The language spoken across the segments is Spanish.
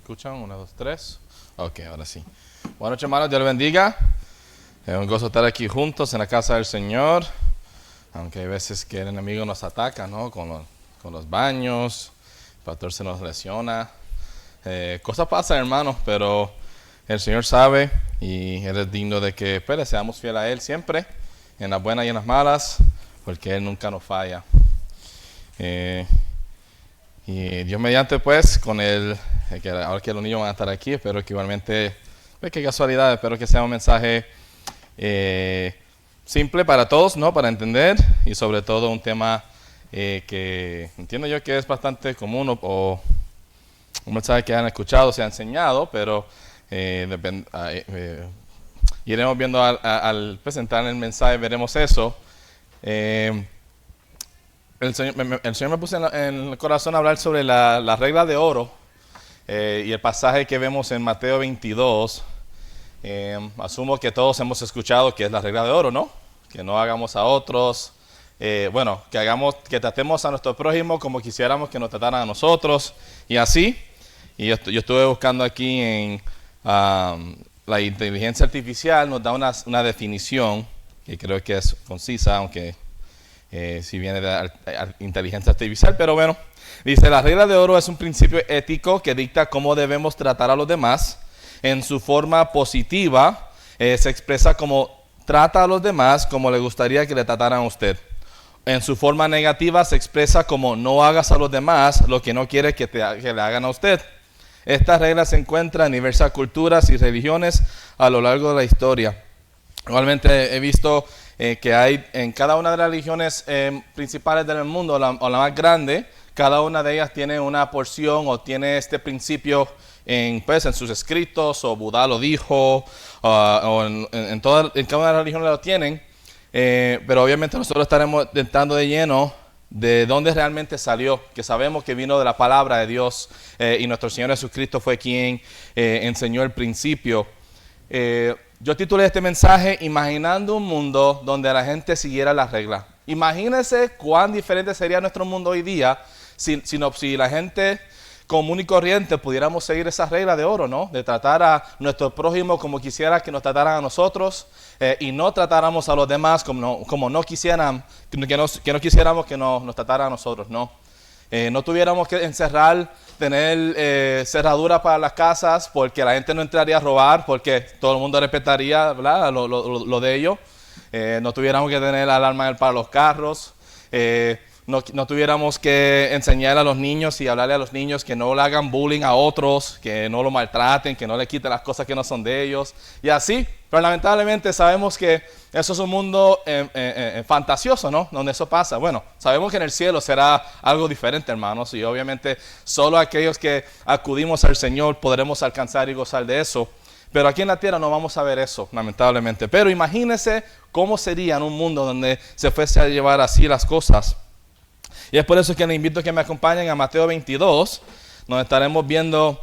escuchan? 1, 2, 3. Ok, ahora sí. Buenas noches, hermanos. Dios les bendiga. Es un gozo estar aquí juntos en la casa del Señor. Aunque hay veces que el enemigo nos ataca, ¿no? Con los baños. El pastor se nos lesiona. Cosas pasan, hermanos, pero el Señor sabe y Él es digno de que pues, le seamos fieles a Él siempre, en las buenas y en las malas, porque Él nunca nos falla. Y Dios mediante, pues, con ahora que los niños van a estar aquí, espero que igualmente, pues qué casualidad, espero que sea un mensaje simple para todos, ¿no? Para entender, y sobre todo un tema que entiendo yo que es bastante común o un mensaje que han escuchado, se ha enseñado, pero iremos viendo al presentar el mensaje, veremos eso. El Señor me puso en el corazón a hablar sobre la regla de oro y el pasaje que vemos en Mateo 22. Asumo que todos hemos escuchado que es la regla de oro, ¿no? Que no hagamos a otros, que tratemos a nuestro prójimo como quisiéramos que nos trataran a nosotros y así. Y yo estuve buscando aquí en la inteligencia artificial, nos da una definición que creo que es concisa, aunque si viene de inteligencia artificial, pero bueno, dice: la regla de oro es un principio ético que dicta cómo debemos tratar a los demás. En su forma positiva se expresa como trata a los demás como le gustaría que le trataran a usted. En su forma negativa se expresa como no hagas a los demás lo que no quiere que le hagan a usted. Esta regla se encuentra en diversas culturas y religiones a lo largo de la historia. Igualmente he visto que hay en cada una de las religiones principales del mundo, o la más grande, cada una de ellas tiene una porción o tiene este principio en sus escritos, o Buda lo dijo, o en cada una de las religiones lo tienen, pero obviamente nosotros estaremos entrando de lleno de dónde realmente salió, que sabemos que vino de la palabra de Dios, y nuestro Señor Jesucristo fue quien enseñó el principio. Yo titulé este mensaje Imaginando un mundo donde la gente siguiera las reglas. Imagínense cuán diferente sería nuestro mundo hoy día si la gente común y corriente pudiéramos seguir esa regla de oro, ¿no? De tratar a nuestro prójimo como quisiera que nos trataran a nosotros, y no tratáramos a los demás como no quisieran, que no quisiéramos que nos trataran a nosotros, ¿no? No tuviéramos que tener cerraduras para las casas porque la gente no entraría a robar, porque todo el mundo respetaría, ¿verdad?, lo de ellos. No tuviéramos que tener alarma para los carros. No tuviéramos que enseñar a los niños y hablarle a los niños que no le hagan bullying a otros, que no lo maltraten, que no le quiten las cosas que no son de ellos, y así. Pero lamentablemente sabemos que eso es un mundo fantasioso, ¿no? Donde eso pasa. Bueno, sabemos que en el cielo será algo diferente, hermanos, y obviamente solo aquellos que acudimos al Señor podremos alcanzar y gozar de eso. Pero aquí en la tierra no vamos a ver eso, lamentablemente. Pero imagínense cómo sería en un mundo donde se fuese a llevar así las cosas. Y es por eso que les invito a que me acompañen a Mateo 22, donde estaremos viendo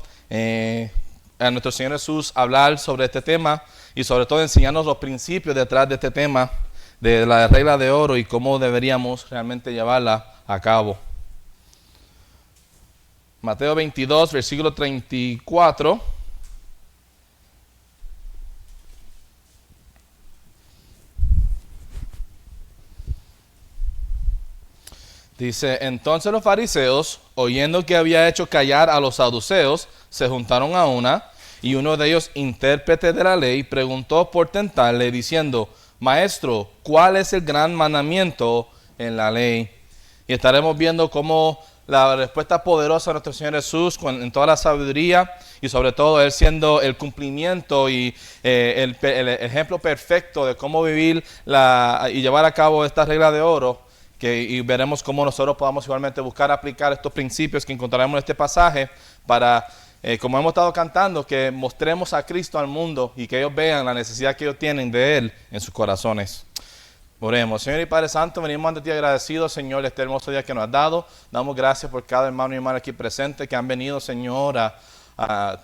a nuestro Señor Jesús hablar sobre este tema y sobre todo enseñarnos los principios detrás de este tema, de la regla de oro y cómo deberíamos realmente llevarla a cabo. Mateo 22, versículo 34. Dice: entonces los fariseos, oyendo que había hecho callar a los saduceos, se juntaron a una, y uno de ellos, intérprete de la ley, preguntó por tentarle, diciendo: Maestro, ¿cuál es el gran mandamiento en la ley? Y estaremos viendo cómo la respuesta poderosa de nuestro Señor Jesús, en toda la sabiduría, y sobre todo Él siendo el cumplimiento y el ejemplo perfecto de cómo vivir y llevar a cabo esta regla de oro. Y veremos cómo nosotros podamos igualmente buscar aplicar estos principios que encontraremos en este pasaje para, como hemos estado cantando, que mostremos a Cristo al mundo y que ellos vean la necesidad que ellos tienen de Él en sus corazones. Oremos. Señor y Padre Santo, venimos ante ti agradecidos, Señor, este hermoso día que nos has dado. Damos gracias por cada hermano y hermana aquí presente que han venido, Señor, a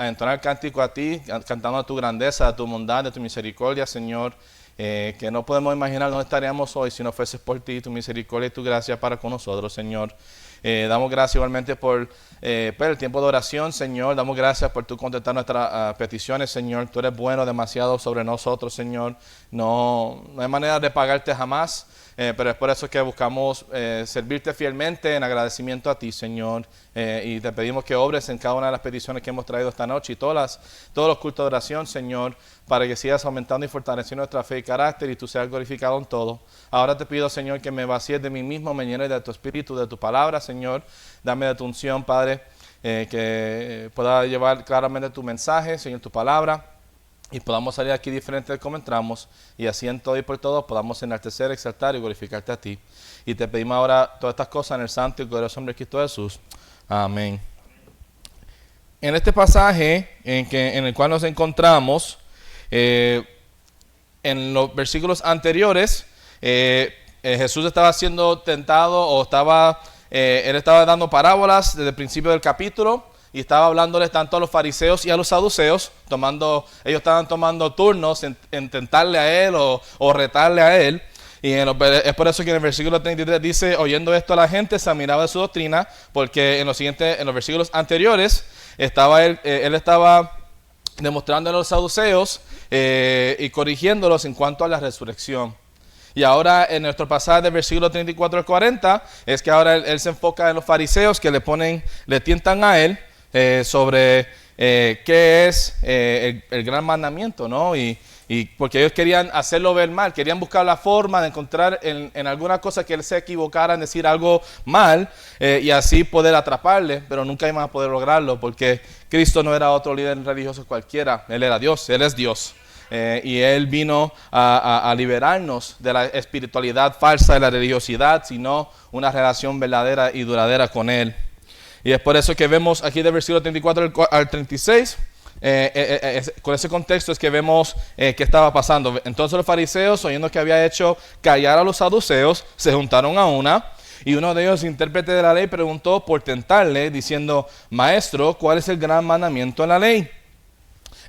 entonar cántico a ti, cantando a tu grandeza, a tu bondad, a tu misericordia, Señor. Que no podemos imaginar dónde estaríamos hoy si no fuese por ti, tu misericordia y tu gracia para con nosotros, Señor. Damos gracias igualmente por el tiempo de oración, Señor. Damos gracias por tu contestar nuestras peticiones, Señor. Tú eres bueno demasiado sobre nosotros, Señor. No hay manera de pagarte jamás. Pero es por eso que buscamos servirte fielmente en agradecimiento a ti, Señor. Y te pedimos que obres en cada una de las peticiones que hemos traído esta noche y todos los cultos de oración, Señor, para que sigas aumentando y fortaleciendo nuestra fe y carácter y tú seas glorificado en todo. Ahora te pido, Señor, que me vacíes de mí mismo, me llenes de tu espíritu, de tu palabra, Señor. Dame de tu unción, Padre, que pueda llevar claramente tu mensaje, Señor, tu palabra. Y podamos salir aquí diferente de como entramos, y así en todo y por todo podamos enaltecer, exaltar y glorificarte a ti. Y te pedimos ahora todas estas cosas en el santo y glorioso nombre de Cristo Jesús. Amén. En este pasaje en el cual nos encontramos, en los versículos anteriores, Jesús estaba siendo tentado él estaba dando parábolas desde el principio del capítulo. Y estaba hablándoles tanto a los fariseos y a los saduceos, ellos estaban tomando turnos en tentarle a él o retarle a él. Y es por eso que en el versículo 33 dice, oyendo esto la gente se admiraba de su doctrina, porque en los versículos anteriores él estaba demostrando a los saduceos y corrigiéndolos en cuanto a la resurrección. Y ahora en nuestro pasaje del versículo 34 al 40, es que ahora él se enfoca en los fariseos que le tientan a él, sobre qué es el gran mandamiento, ¿no? Y porque ellos querían hacerlo ver mal, querían buscar la forma de encontrar en alguna cosa que él se equivocara en decir algo mal y así poder atraparle, pero nunca iban a poder lograrlo porque Cristo no era otro líder religioso cualquiera, Él era Dios, Él es Dios. Y Él vino a liberarnos de la espiritualidad falsa, de la religiosidad, sino una relación verdadera y duradera con Él. Y es por eso que vemos aquí del versículo 34 al 36, con ese contexto es que vemos qué estaba pasando. Entonces los fariseos, oyendo que había hecho callar a los saduceos, se juntaron a una, y uno de ellos, intérprete de la ley, preguntó por tentarle, diciendo, Maestro, ¿cuál es el gran mandamiento en la ley?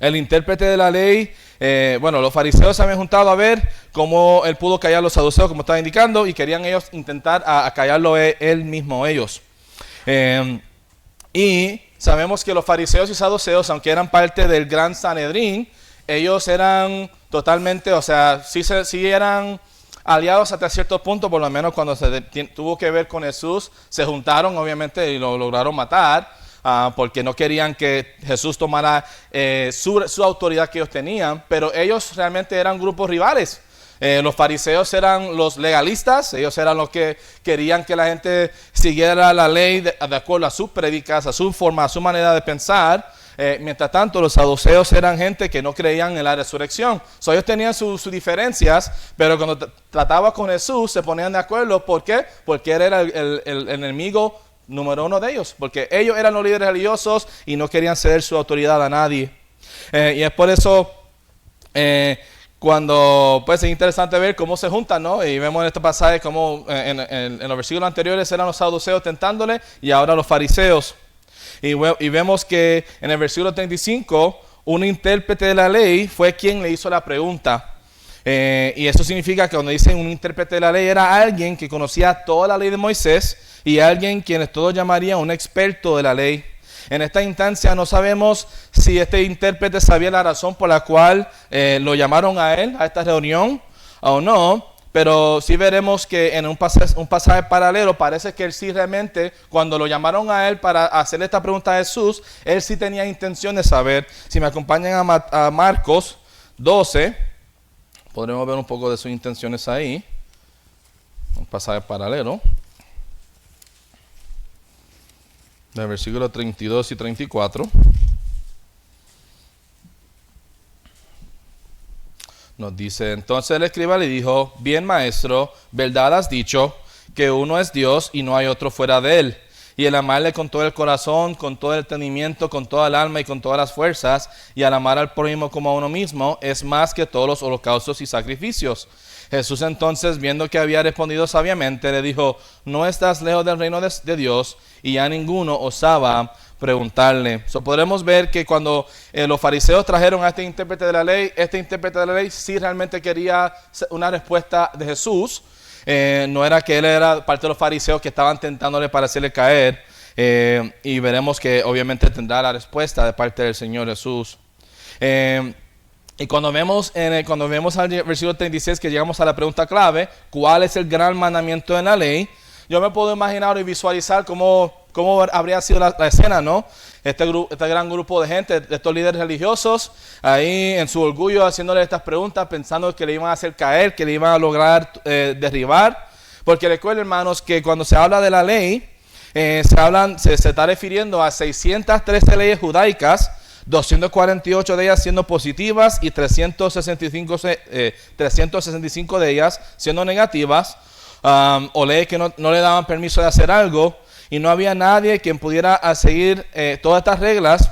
El intérprete de la ley, los fariseos se habían juntado a ver cómo él pudo callar a los saduceos, como estaba indicando, y querían ellos intentar a callarlo él mismo, ellos. Y sabemos que los fariseos y saduceos, aunque eran parte del gran Sanedrín, ellos eran totalmente, sí eran aliados hasta cierto punto, por lo menos cuando se tuvo que ver con Jesús, se juntaron obviamente y lo lograron matar, porque no querían que Jesús tomara su autoridad que ellos tenían, pero ellos realmente eran grupos rivales. Los fariseos eran los legalistas, ellos eran los que querían que la gente siguiera la ley de acuerdo a sus predicas, a su forma, a su manera de pensar. Mientras tanto, los saduceos eran gente que no creían en la resurrección. Ellos tenían sus diferencias, pero cuando trataba con Jesús se ponían de acuerdo. ¿Por qué? Porque él era el enemigo número uno de ellos, porque ellos eran los líderes religiosos y no querían ceder su autoridad a nadie. Y es por eso cuando es interesante ver cómo se juntan, ¿no? Y vemos en este pasaje cómo en los versículos anteriores eran los saduceos tentándole y ahora los fariseos. Y vemos que en el versículo 35 un intérprete de la ley fue quien le hizo la pregunta. Y eso significa que cuando dicen un intérprete de la ley era alguien que conocía toda la ley de Moisés y alguien quienes todos llamarían un experto de la ley. En esta instancia no sabemos si este intérprete sabía la razón por la cual lo llamaron a él, a esta reunión, o no, pero sí veremos que en un pasaje paralelo parece que él sí realmente, cuando lo llamaron a él para hacerle esta pregunta a Jesús, él sí tenía intención de saber. Si me acompañan a Marcos 12, podremos ver un poco de sus intenciones ahí, un pasaje paralelo. Del versículo 32 y 34. Nos dice, entonces el escriba le dijo, bien maestro, verdad has dicho, que uno es Dios y no hay otro fuera de él. Y el amarle con todo el corazón, con todo el entendimiento, con toda el alma y con todas las fuerzas, y al amar al prójimo como a uno mismo, es más que todos los holocaustos y sacrificios. Jesús entonces, viendo que había respondido sabiamente, le dijo, no estás lejos del reino de Dios, y ya ninguno osaba preguntarle. Podremos ver que cuando los fariseos trajeron a este intérprete de la ley sí realmente quería una respuesta de Jesús. no era que él era parte de los fariseos que estaban tentándole para hacerle caer. Y veremos que obviamente tendrá la respuesta de parte del Señor Jesús. Y cuando vemos al versículo 36 que llegamos a la pregunta clave, ¿cuál es el gran mandamiento de la ley? Yo me puedo imaginar y visualizar cómo habría sido la escena, ¿no? Este gran grupo de gente, de estos líderes religiosos, ahí en su orgullo haciéndole estas preguntas, pensando que le iban a hacer caer, que le iban a lograr derribar. Porque recuerden, hermanos, que cuando se habla de la ley, se está refiriendo a 613 leyes judaicas, 248 de ellas siendo positivas y 365 de ellas siendo negativas, o leyes que no le daban permiso de hacer algo, y no había nadie quien pudiera seguir todas estas reglas.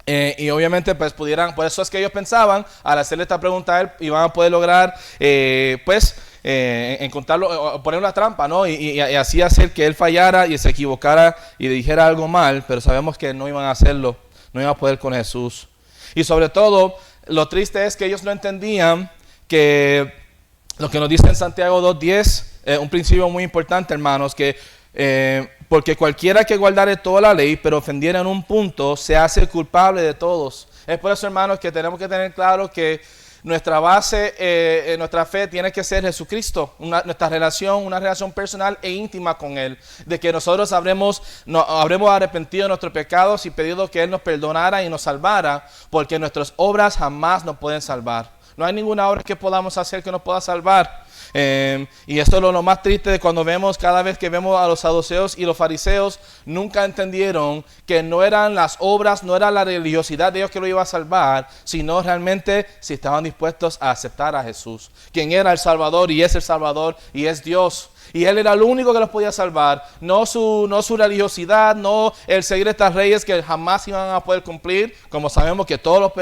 Y obviamente pues por eso es que ellos pensaban, al hacerle esta pregunta a él, iban a poder lograr encontrarlo, poner una trampa, ¿no? Y así hacer que él fallara y se equivocara y dijera algo mal, pero sabemos que no iban a hacerlo, no iban a poder con Jesús. Y sobre todo, lo triste es que ellos no entendían que lo que nos dice en Santiago 2:10, un principio muy importante, hermanos, que porque cualquiera que guardare toda la ley, pero ofendiera en un punto, se hace culpable de todos. Es por eso, hermanos, que tenemos que tener claro que nuestra base, nuestra fe tiene que ser Jesucristo, nuestra relación, una relación personal e íntima con Él, de que nosotros habremos arrepentido de nuestros pecados y pedido que Él nos perdonara y nos salvara, porque nuestras obras jamás nos pueden salvar. No hay ninguna obra que podamos hacer que nos pueda salvar. Y esto es lo más triste de cada vez que vemos a los saduceos y los fariseos, nunca entendieron que no eran las obras, no era la religiosidad de Dios que lo iba a salvar, sino realmente si estaban dispuestos a aceptar a Jesús, quien era el Salvador y es el Salvador y es Dios. Y Él era el único que los podía salvar, no su religiosidad, no el seguir estas leyes que jamás iban a poder cumplir, como sabemos que todos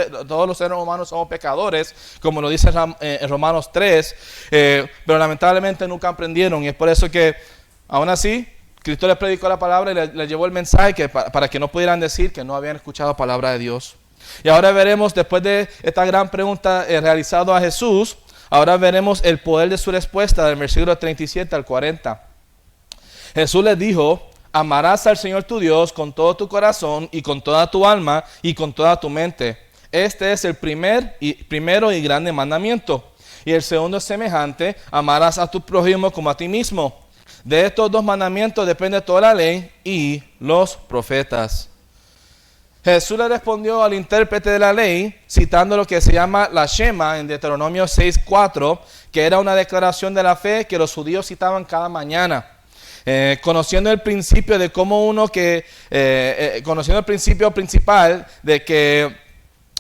los seres humanos somos pecadores, como lo dice en Romanos 3, pero lamentablemente nunca aprendieron, y es por eso que aún así Cristo les predicó la palabra y les llevó el mensaje para que no pudieran decir que no habían escuchado la palabra de Dios. Y ahora veremos, después de esta gran pregunta realizada a Jesús, ahora veremos el poder de su respuesta del versículo 37 al 40. Jesús les dijo: amarás al Señor tu Dios con todo tu corazón y con toda tu alma y con toda tu mente. Este es el primero y grande mandamiento. Y el segundo es semejante: amarás a tu prójimo como a ti mismo. De estos dos mandamientos depende toda la ley y los profetas. Jesús le respondió al intérprete de la ley, citando lo que se llama la Shema en Deuteronomio 6:4, que era una declaración de la fe que los judíos citaban cada mañana. Conociendo el principio de cómo conociendo el principio principal de que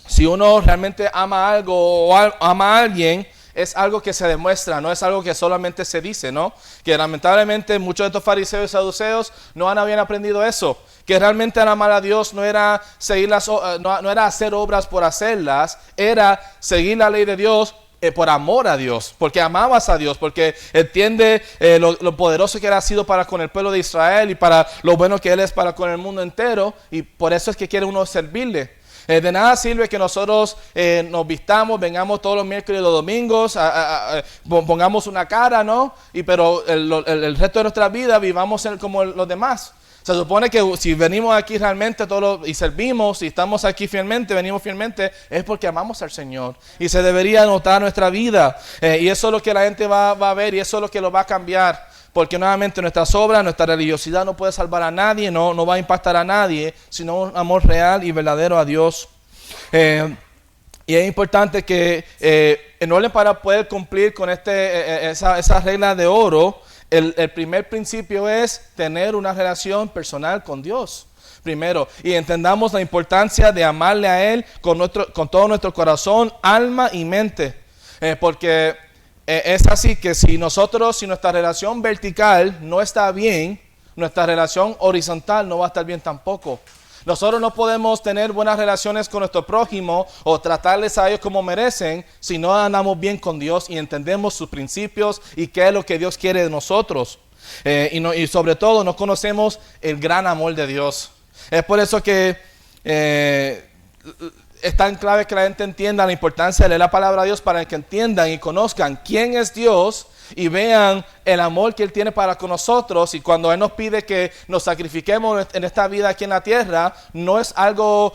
si uno realmente ama algo o ama a alguien, es algo que se demuestra, no es algo que solamente se dice, ¿no? Que lamentablemente muchos de estos fariseos y saduceos no habían aprendido eso, que realmente amar a Dios no era no era hacer obras por hacerlas, era seguir la ley de Dios por amor a Dios, porque amabas a Dios, porque entiende lo poderoso que Él ha sido para con el pueblo de Israel y para lo bueno que Él es para con el mundo entero, y por eso es que quiere uno servirle. De nada sirve que nosotros nos vistamos, vengamos todos los miércoles y los domingos, pongamos una cara, ¿no? Pero el resto de nuestra vida vivamos como los demás. Se supone que si venimos aquí realmente y servimos, y estamos aquí fielmente, venimos fielmente, es porque amamos al Señor. Y se debería notar nuestra vida. Y eso es lo que la gente va a ver, y eso es lo que lo va a cambiar. Porque nuevamente nuestras obras, nuestra religiosidad no puede salvar a nadie, no va a impactar a nadie, sino un amor real y verdadero a Dios. Y es importante que en orden para poder cumplir con esa regla de oro, el primer principio es tener una relación personal con Dios. Primero, y entendamos la importancia de amarle a Él con todo nuestro corazón, alma y mente. Porque es así que si nuestra relación vertical no está bien, nuestra relación horizontal no va a estar bien tampoco. Nosotros no podemos tener buenas relaciones con nuestro prójimo o tratarles a ellos como merecen si no andamos bien con Dios y entendemos sus principios y qué es lo que Dios quiere de nosotros. Y sobre todo no conocemos el gran amor de Dios. Es por eso que es tan clave que la gente entienda la importancia de leer la palabra de Dios, para que entiendan y conozcan quién es Dios y vean el amor que Él tiene para con nosotros. Y cuando Él nos pide que nos sacrifiquemos en esta vida aquí en la tierra, no es algo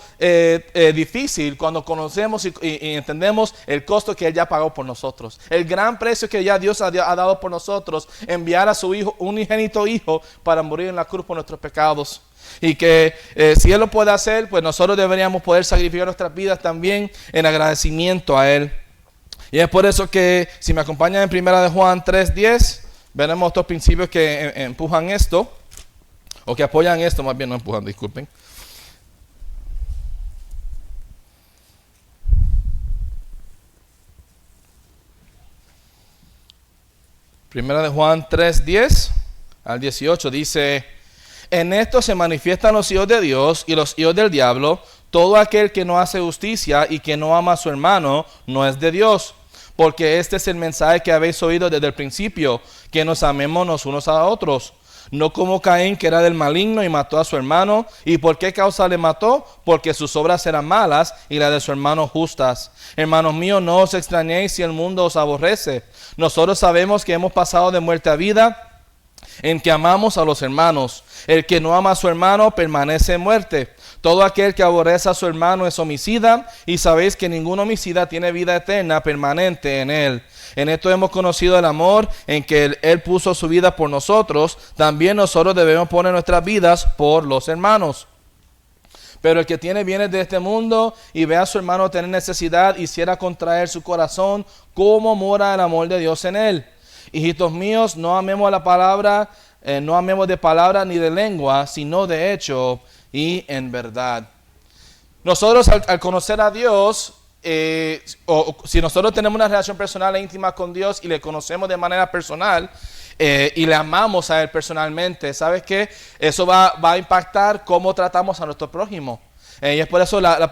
difícil cuando conocemos y entendemos el costo que Él ya pagó por nosotros. El gran precio que ya Dios ha dado por nosotros, enviar a su Hijo, unigénito Hijo, para morir en la cruz por nuestros pecados. Y que si Él lo puede hacer, pues nosotros deberíamos poder sacrificar nuestras vidas también en agradecimiento a Él. Y es por eso que si me acompañan en 1 Juan 3:10, veremos estos principios que empujan esto, o que apoyan esto, más bien no empujan, disculpen. Primera de Juan 3:10 al 18 dice: en esto se manifiestan los hijos de Dios y los hijos del diablo. Todo aquel que no hace justicia y que no ama a su hermano no es de Dios. Porque este es el mensaje que habéis oído desde el principio, que nos amemos los unos a otros. No como Caín, que era del maligno y mató a su hermano. ¿Y por qué causa le mató? Porque sus obras eran malas y las de su hermano justas. Hermanos míos, no os extrañéis si el mundo os aborrece. Nosotros sabemos que hemos pasado de muerte a vida en que amamos a los hermanos. El que no ama a su hermano permanece en muerte. Todo aquel que aborrece a su hermano es homicida, y sabéis que ningún homicida tiene vida eterna permanente en él. En esto hemos conocido el amor, en que él puso su vida por nosotros. También nosotros debemos poner nuestras vidas por los hermanos. Pero el que tiene bienes de este mundo y ve a su hermano tener necesidad, hiciera contraer su corazón, ¿cómo mora el amor de Dios en él? Hijitos míos, no amemos la palabra, no amemos de palabra ni de lengua, sino de hecho y en verdad. Nosotros al conocer a Dios, o si nosotros tenemos una relación personal e íntima con Dios y le conocemos de manera personal y le amamos a Él personalmente, ¿sabes qué? Eso va a impactar cómo tratamos a nuestro prójimo. Y es por eso la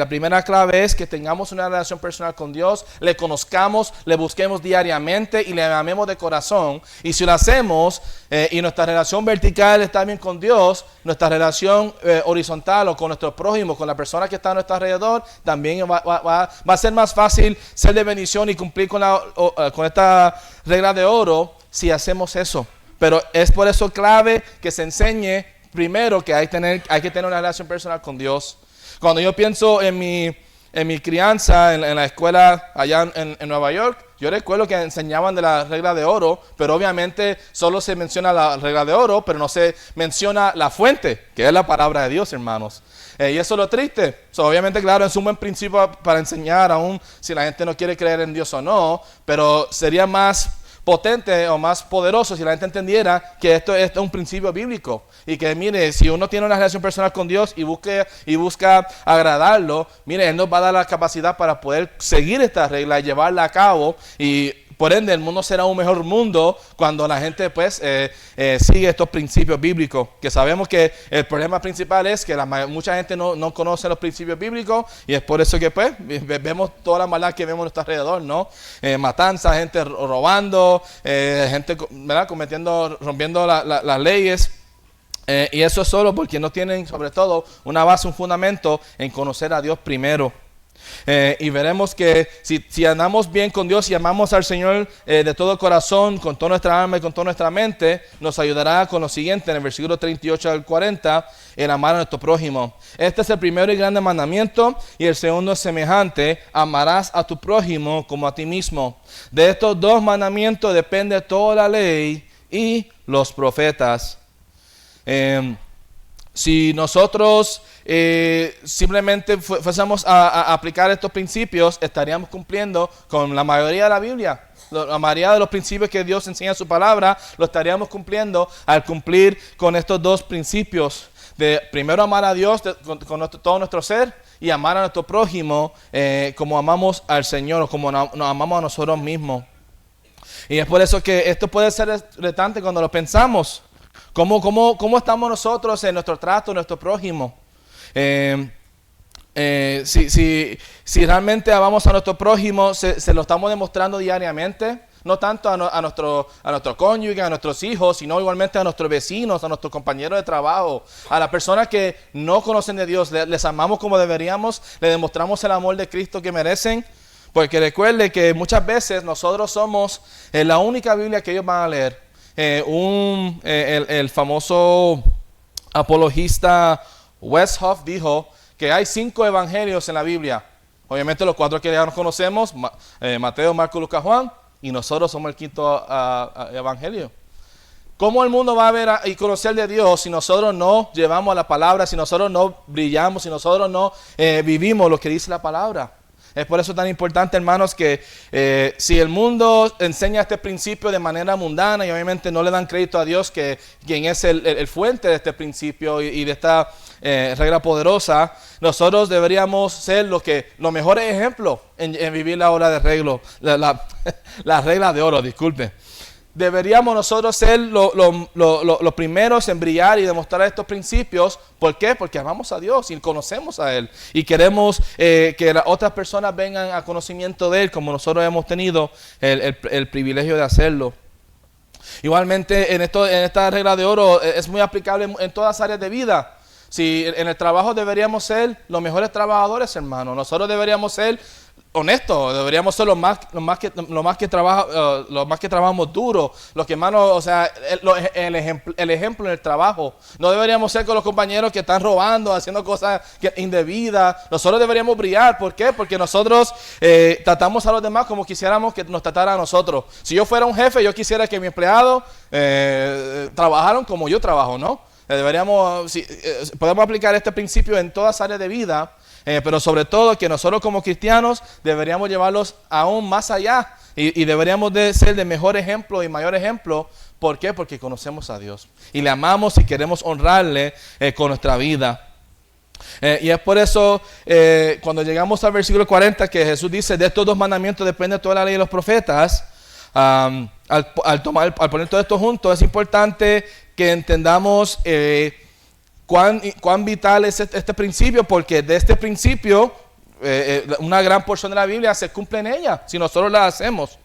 primera clave es que tengamos una relación personal con Dios, le conozcamos, le busquemos diariamente y le amemos de corazón. Y si lo hacemos y nuestra relación vertical está bien con Dios, nuestra relación horizontal o con nuestro prójimo, con la persona que está a nuestro alrededor, también va a ser más fácil ser de bendición y cumplir con esta regla de oro si hacemos eso. Pero es por eso clave que se enseñe primero que hay que tener una relación personal con Dios. Cuando yo pienso en mi crianza en la escuela allá en Nueva York, yo recuerdo que enseñaban de la regla de oro, pero obviamente solo se menciona la regla de oro, pero no se menciona la fuente, que es la palabra de Dios, hermanos. Y eso es lo triste. Obviamente, claro, es un buen principio para enseñar, aún si la gente no quiere creer en Dios o no, pero sería más potente o más poderoso si la gente entendiera que esto es un principio bíblico y que mire, si uno tiene una relación personal con Dios y busca agradarlo, mire, Él nos va a dar la capacidad para poder seguir esta regla y llevarla a cabo, y por ende el mundo será un mejor mundo cuando la gente pues sigue estos principios bíblicos, que sabemos que el problema principal es que mucha gente no conoce los principios bíblicos, y es por eso que pues vemos toda la maldad que vemos a nuestro alrededor, ¿no? Matanza, gente robando, gente, ¿verdad?, rompiendo las leyes. Y eso es solo porque no tienen, sobre todo, una base, un fundamento en conocer a Dios primero. Y veremos que si andamos bien con Dios y amamos al Señor de todo corazón, con toda nuestra alma y con toda nuestra mente, nos ayudará con lo siguiente en el versículo 38 al 40, en amar a nuestro prójimo. Este es el primero y grande mandamiento, y el segundo es semejante: amarás a tu prójimo como a ti mismo. De estos dos mandamientos depende toda la ley y los profetas. Si nosotros simplemente fuésemos a aplicar estos principios, estaríamos cumpliendo con la mayoría de la Biblia. La mayoría de los principios que Dios enseña en su palabra, lo estaríamos cumpliendo al cumplir con estos dos principios. De primero amar a Dios con todo nuestro ser, y amar a nuestro prójimo como amamos al Señor, o como nos amamos a nosotros mismos. Y es por eso que esto puede ser retante cuando lo pensamos. ¿Cómo estamos nosotros en nuestro trato, en nuestro prójimo? Si realmente amamos a nuestro prójimo, se lo estamos demostrando diariamente, no tanto a nuestro cónyuge, a nuestros hijos, sino igualmente a nuestros vecinos, a nuestros compañeros de trabajo, a las personas que no conocen de Dios. Les amamos como deberíamos, le demostramos el amor de Cristo que merecen. Porque recuerde que muchas veces nosotros somos la única Biblia que ellos van a leer. El famoso apologista Westhoff dijo que hay 5 evangelios en la Biblia. Obviamente los 4 que ya nos conocemos, Mateo, Marcos, Lucas, Juan, y nosotros somos el 5º evangelio. ¿Cómo el mundo va a ver y conocer de Dios si nosotros no llevamos la palabra, si nosotros no brillamos, si nosotros no vivimos lo que dice la palabra? Es por eso tan importante, hermanos, que si el mundo enseña este principio de manera mundana y obviamente no le dan crédito a Dios, quien es el fuente de este principio y de esta regla poderosa, nosotros deberíamos ser los mejores ejemplos en vivir la hora de arreglo, la regla de oro, disculpe. Deberíamos nosotros ser los primeros en brillar y demostrar estos principios. ¿Por qué? Porque amamos a Dios y conocemos a Él. Y queremos que las otras personas vengan a conocimiento de Él, como nosotros hemos tenido el privilegio de hacerlo. Igualmente, en esta regla de oro es muy aplicable en todas las áreas de vida. Si en el trabajo deberíamos ser los mejores trabajadores, hermano. Nosotros deberíamos ser honestos, deberíamos ser los más que trabajamos duro, los que más, o sea, el ejemplo en el trabajo. No deberíamos ser con los compañeros que están robando, haciendo cosas indebidas. Nosotros deberíamos brillar. ¿Por qué? Porque nosotros tratamos a los demás como quisiéramos que nos trataran a nosotros. Si yo fuera un jefe, yo quisiera que mi empleado trabajaran como yo trabajo, ¿no? Podemos aplicar este principio en todas áreas de vida. Pero sobre todo que nosotros como cristianos deberíamos llevarlos aún más allá y deberíamos de ser de mejor ejemplo y mayor ejemplo. ¿Por qué? Porque conocemos a Dios y le amamos y queremos honrarle con nuestra vida. Y es por eso cuando llegamos al versículo 40 que Jesús dice: de estos 2 mandamientos depende toda la ley de los profetas. Al poner todo esto junto, es importante que entendamos cuán vital es este principio, porque de este principio una gran porción de la Biblia se cumple en ella, si nosotros la hacemos.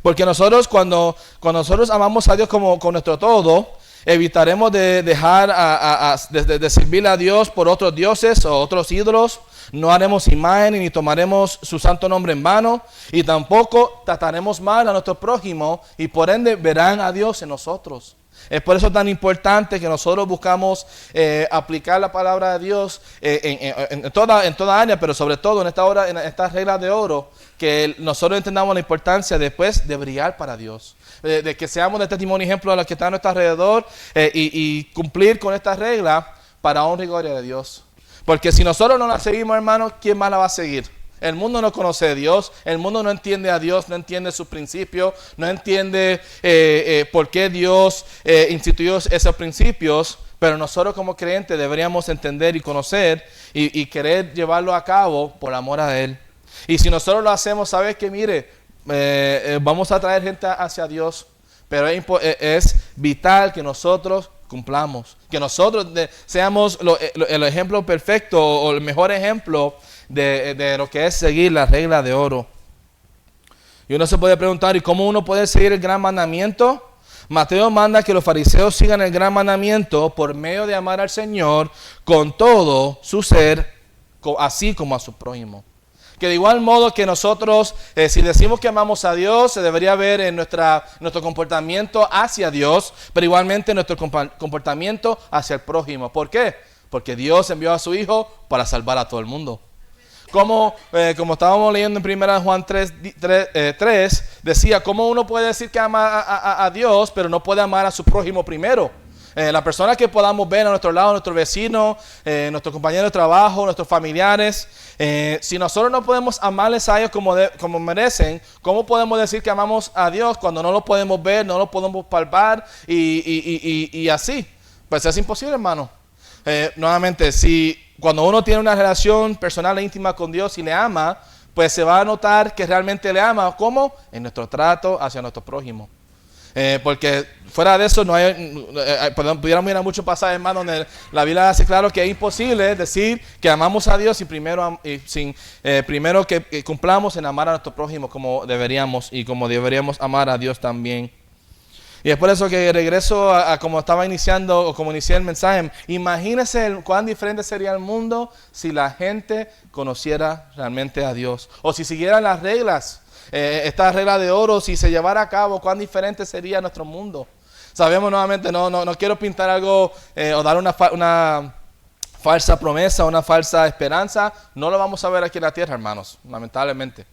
Porque nosotros cuando nosotros amamos a Dios con nuestro todo, evitaremos de dejar de servir a Dios por otros dioses o otros ídolos. No haremos imágenes ni tomaremos su santo nombre en vano, y tampoco trataremos mal a nuestro prójimo, y por ende verán a Dios en nosotros. Es por eso tan importante que nosotros buscamos aplicar la palabra de Dios en toda área, pero sobre todo en esta regla de oro, que nosotros entendamos la importancia después de brillar para Dios, de que seamos de testimonio y ejemplo a los que están a nuestro alrededor y cumplir con esta regla para honra y gloria de Dios. Porque si nosotros no la seguimos, hermanos, ¿quién más la va a seguir? El mundo no conoce a Dios, el mundo no entiende a Dios, no entiende sus principios, no entiende por qué Dios instituyó esos principios, pero nosotros como creyentes deberíamos entender y conocer y querer llevarlo a cabo por amor a Él. Y si nosotros lo hacemos, ¿sabes qué? Mire, vamos a traer gente hacia Dios, pero es vital que nosotros cumplamos, que nosotros seamos el ejemplo perfecto o el mejor ejemplo de lo que es seguir la regla de oro. Y uno se puede preguntar: ¿y cómo uno puede seguir el gran mandamiento? Mateo manda que los fariseos sigan el gran mandamiento por medio de amar al Señor con todo su ser, así como a su prójimo. Que de igual modo que nosotros, si decimos que amamos a Dios, se debería ver en nuestro comportamiento hacia Dios, pero igualmente en nuestro comportamiento hacia el prójimo. ¿Por qué? Porque Dios envió a su Hijo para salvar a todo el mundo. Como estábamos leyendo en 1 Juan 3, decía: ¿cómo uno puede decir que ama a Dios, pero no puede amar a su prójimo primero? La persona que podamos ver a nuestro lado, nuestro vecino, nuestro compañero de trabajo, nuestros familiares, si nosotros no podemos amarles a ellos como merecen, ¿cómo podemos decir que amamos a Dios cuando no lo podemos ver, no lo podemos palpar y así? Pues es imposible, hermano. Nuevamente, cuando uno tiene una relación personal e íntima con Dios y le ama, pues se va a notar que realmente le ama. ¿Cómo? En nuestro trato hacia nuestro prójimo. Porque fuera de eso pudiéramos ir a muchos pasajes, hermano, donde la Biblia hace claro que es imposible decir que amamos a Dios sin primero que cumplamos en amar a nuestro prójimo como deberíamos, y como deberíamos amar a Dios también. Y es por eso que regreso a como estaba iniciando, o como inicié el mensaje. Imagínense cuán diferente sería el mundo si la gente conociera realmente a Dios. O si siguieran las reglas, esta regla de oro, si se llevara a cabo, cuán diferente sería nuestro mundo. Sabemos nuevamente, no quiero pintar algo o dar una falsa promesa, una falsa esperanza. No lo vamos a ver aquí en la tierra, hermanos, lamentablemente.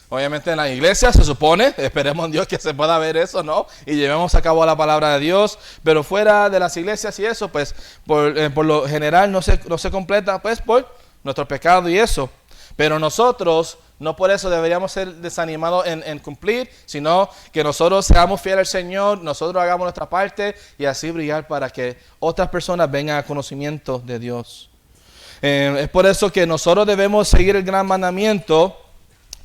Obviamente en la iglesia se supone, esperemos en Dios que se pueda ver eso, ¿no? Y llevemos a cabo la palabra de Dios, pero fuera de las iglesias y eso, pues por lo general no se completa, pues por nuestro pecado y eso. Pero nosotros, no por eso deberíamos ser desanimados en cumplir, sino que nosotros seamos fieles al Señor, nosotros hagamos nuestra parte y así brillar para que otras personas vengan a conocimiento de Dios. Es por eso que nosotros debemos seguir el gran mandamiento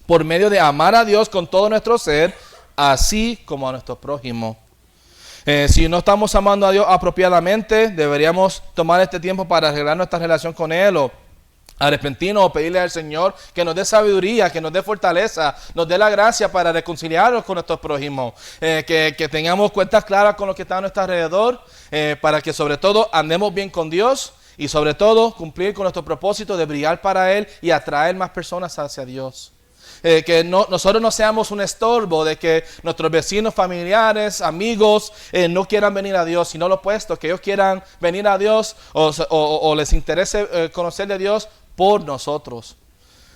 por medio de amar a Dios con todo nuestro ser, así como a nuestro prójimo. Si no estamos amando a Dios apropiadamente, deberíamos tomar este tiempo para arreglar nuestra relación con Él o arrepentirnos o pedirle al Señor que nos dé sabiduría, que nos dé fortaleza, nos dé la gracia para reconciliarnos con nuestros prójimos, que tengamos cuentas claras con lo que está a nuestro alrededor, para que sobre todo andemos bien con Dios y sobre todo cumplir con nuestro propósito de brillar para Él y atraer más personas hacia Dios. Que nosotros no seamos un estorbo de que nuestros vecinos, familiares, amigos no quieran venir a Dios, sino lo opuesto, que ellos quieran venir a Dios o les interese conocer de Dios por nosotros.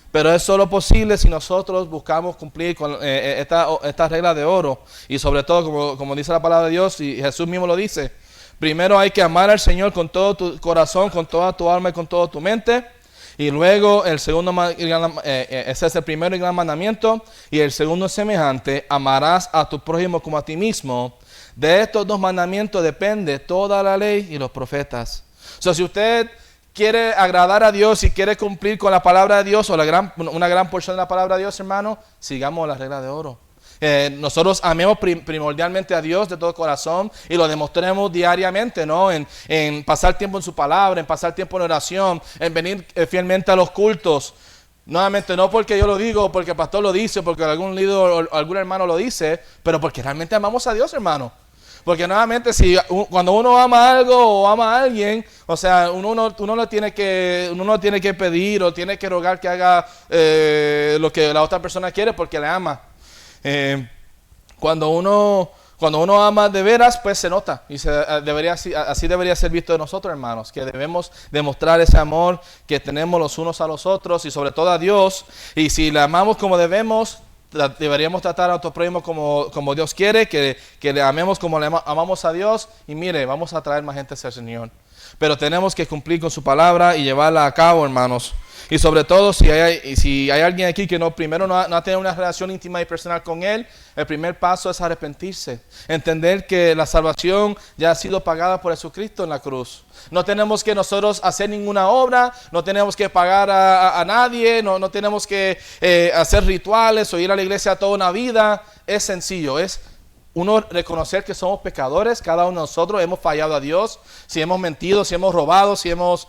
Pero es solo posible si nosotros buscamos cumplir con esta regla de oro. Y sobre todo, como dice la palabra de Dios, y Jesús mismo lo dice, primero hay que amar al Señor con todo tu corazón, con toda tu alma y con toda tu mente. Y luego ese es el primero y gran mandamiento. Y el segundo es semejante: amarás a tu prójimo como a ti mismo. De estos dos mandamientos depende toda la ley y los profetas. Si usted quiere agradar a Dios y quiere cumplir con la palabra de Dios o una gran porción de la palabra de Dios, hermano, sigamos la regla de oro. Nosotros amemos primordialmente a Dios de todo corazón y lo demostremos diariamente, ¿no? En pasar tiempo en su palabra, en pasar tiempo en oración, en venir fielmente a los cultos. Nuevamente, no porque yo lo digo, porque el pastor lo dice, porque algún líder o algún hermano lo dice, pero porque realmente amamos a Dios, hermano. Porque nuevamente, cuando uno ama algo o ama a alguien, o sea, uno no tiene que pedir o tiene que rogar que haga lo que la otra persona quiere porque le ama. Cuando uno ama de veras, pues se nota y así debería ser visto de nosotros, hermanos, que debemos demostrar ese amor que tenemos los unos a los otros y sobre todo a Dios. Y si le amamos como debemos, deberíamos tratar a nuestro prójimo como Dios quiere, que le amemos como le amamos a Dios. Y mire, vamos a traer más gente hacia el Señor. Pero tenemos que cumplir con su palabra y llevarla a cabo, hermanos. Y sobre todo, si hay alguien aquí que primero no ha tenido una relación íntima y personal con Él, el primer paso es arrepentirse. Entender que la salvación ya ha sido pagada por Jesucristo en la cruz. No tenemos que nosotros hacer ninguna obra, no tenemos que pagar a nadie, no tenemos que hacer rituales o ir a la iglesia toda una vida. Es sencillo, es uno reconocer que somos pecadores, cada uno de nosotros hemos fallado a Dios, si hemos mentido, si hemos robado, si hemos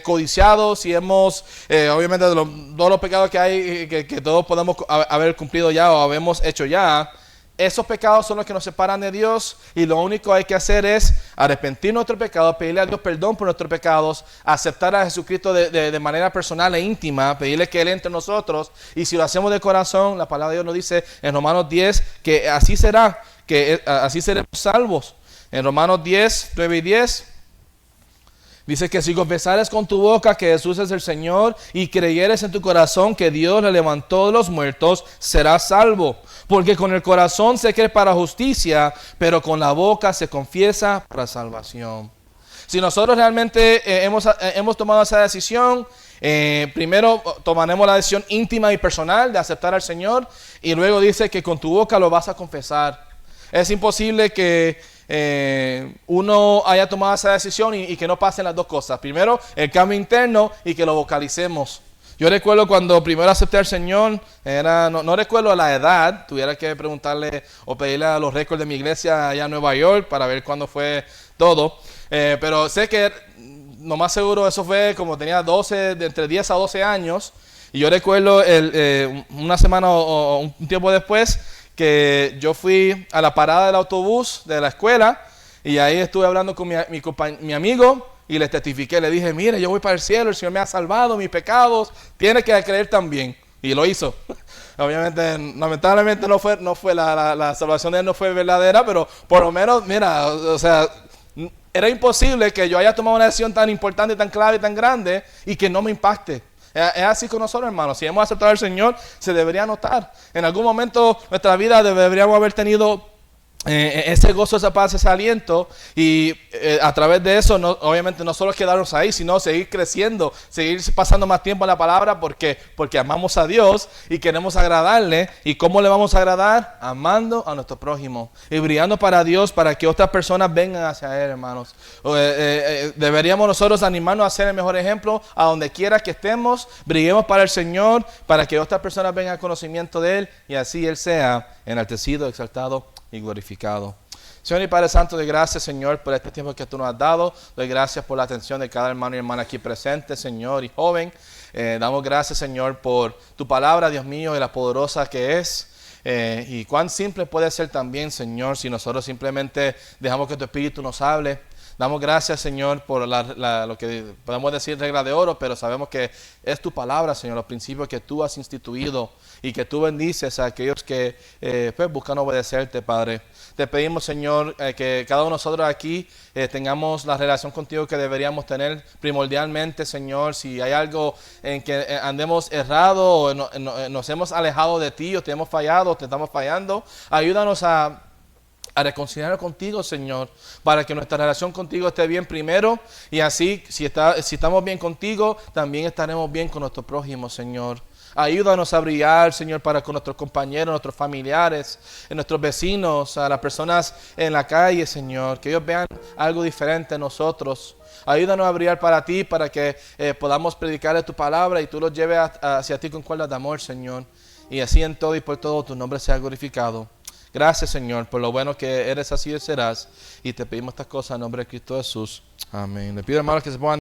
codiciado, si hemos, obviamente todos los pecados que hay, que todos podemos haber cumplido ya o habemos hecho ya. Esos pecados son los que nos separan de Dios y lo único que hay que hacer es arrepentir nuestros pecados, pedirle a Dios perdón por nuestros pecados, aceptar a Jesucristo de manera personal e íntima, pedirle que Él entre en nosotros. Y si lo hacemos de corazón, la palabra de Dios nos dice en Romanos 10 que así será, que así seremos salvos. En Romanos 10, 9 y 10 dice que si confesares con tu boca que Jesús es el Señor y creyeres en tu corazón que Dios le levantó de los muertos, serás salvo. Porque con el corazón se cree para justicia, pero con la boca se confiesa para salvación. Si nosotros realmente hemos tomado esa decisión, primero tomaremos la decisión íntima y personal de aceptar al Señor y luego dice que con tu boca lo vas a confesar. Es imposible que uno haya tomado esa decisión y que no pasen las dos cosas. Primero, el cambio interno y que lo vocalicemos. Yo recuerdo cuando primero acepté al Señor, no recuerdo la edad, tuviera que preguntarle o pedirle a los récords de mi iglesia allá en Nueva York para ver cuándo fue todo. Pero sé que lo más seguro eso fue como tenía entre 10 a 12 años. Y yo recuerdo una semana o un tiempo después que yo fui a la parada del autobús de la escuela y ahí estuve hablando con mi amigo y le testifiqué, le dije, mire, yo voy para el cielo, el Señor me ha salvado, mis pecados, tiene que creer también. Y lo hizo. Obviamente, lamentablemente no fue la salvación de él no fue verdadera, pero por lo menos, mira, o sea, era imposible que yo haya tomado una decisión tan importante, tan clave, tan grande y que no me impacte. Es así con nosotros, hermanos. Si hemos aceptado al Señor, se debería notar. En algún momento de nuestra vida deberíamos haber tenido ese gozo, esa paz, ese aliento, y a través de eso, obviamente no solo quedarnos ahí, sino seguir creciendo, seguir pasando más tiempo en la palabra, porque amamos a Dios y queremos agradarle. ¿Y cómo le vamos a agradar? Amando a nuestro prójimo y brillando para Dios, para que otras personas vengan hacia Él, hermanos. Deberíamos nosotros animarnos a ser el mejor ejemplo a donde quiera que estemos, brillemos para el Señor, para que otras personas vengan al conocimiento de Él y así Él sea enaltecido, exaltado y glorificado. Señor y Padre Santo, doy gracias, Señor, por este tiempo que tú nos has dado. Doy gracias por la atención de cada hermano y hermana aquí presente, Señor, y joven. Damos gracias, Señor, por tu palabra, Dios mío, y la poderosa que es. Y cuán simple puede ser también, Señor, si nosotros simplemente dejamos que tu Espíritu nos hable. Damos gracias, Señor, por lo que podemos decir regla de oro, pero sabemos que es tu palabra, Señor, los principios que tú has instituido y que tú bendices a aquellos que pues buscan obedecerte, Padre. Te pedimos, Señor, que cada uno de nosotros aquí tengamos la relación contigo que deberíamos tener primordialmente, Señor. Si hay algo en que andemos errado o nos hemos alejado de ti o te hemos fallado o te estamos fallando, ayúdanos a reconciliarnos contigo, Señor, para que nuestra relación contigo esté bien primero y así, si estamos bien contigo, también estaremos bien con nuestro prójimo, Señor. Ayúdanos a brillar, Señor, para con nuestros compañeros, nuestros familiares, nuestros vecinos, a las personas en la calle, Señor, que ellos vean algo diferente en nosotros. Ayúdanos a brillar para ti, para que podamos predicarle tu palabra y tú los lleves hacia ti con cuerdas de amor, Señor. Y así en todo y por todo tu nombre sea glorificado. Gracias, Señor, por lo bueno que eres, así serás. Y te pedimos estas cosas en nombre de Cristo Jesús. Amén. Le pido, hermanos, que se pongan